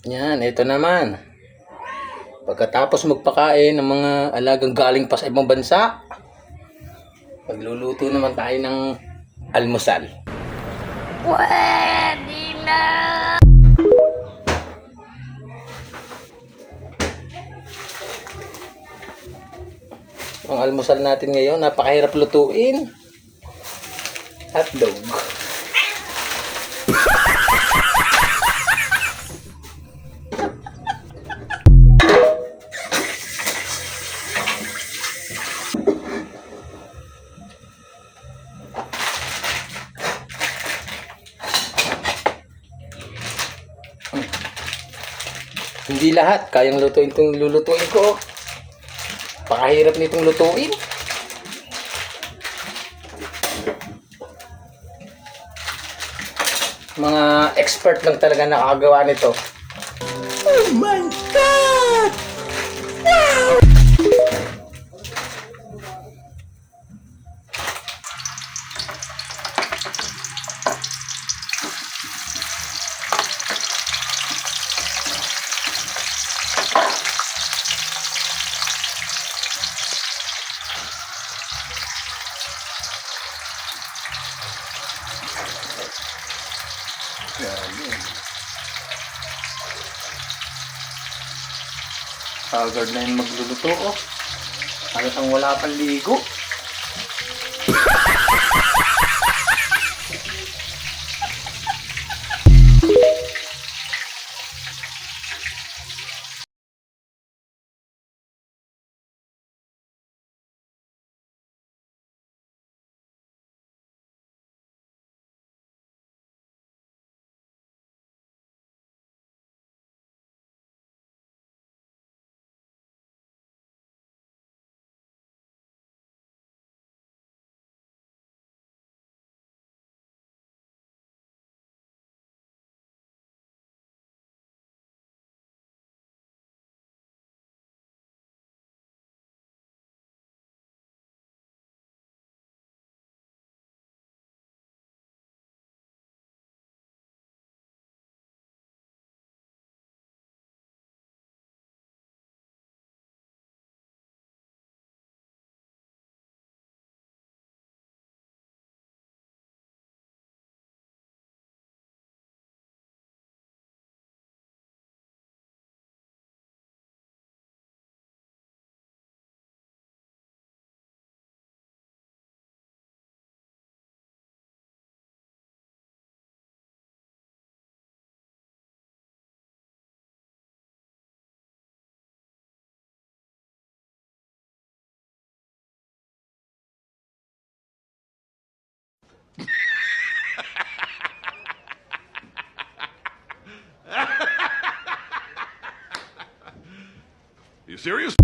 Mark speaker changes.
Speaker 1: Yan, ito naman. Pagkatapos magpakain ng mga alagang galing pa sa ibang bansa, magluluto naman tayo ng almusal. Pwede na! Ang almusal natin ngayon, napakahirap lutuin. Hotdog. Hindi lahat kayang lutuin itong lulutuin ko. Pakahirap nitong lutuin. Mga expert lang talaga nakakagawa nito. Oh my God! Wow! Agad na yung magluluto, oh. Halatang wala pang ligo.
Speaker 2: You serious?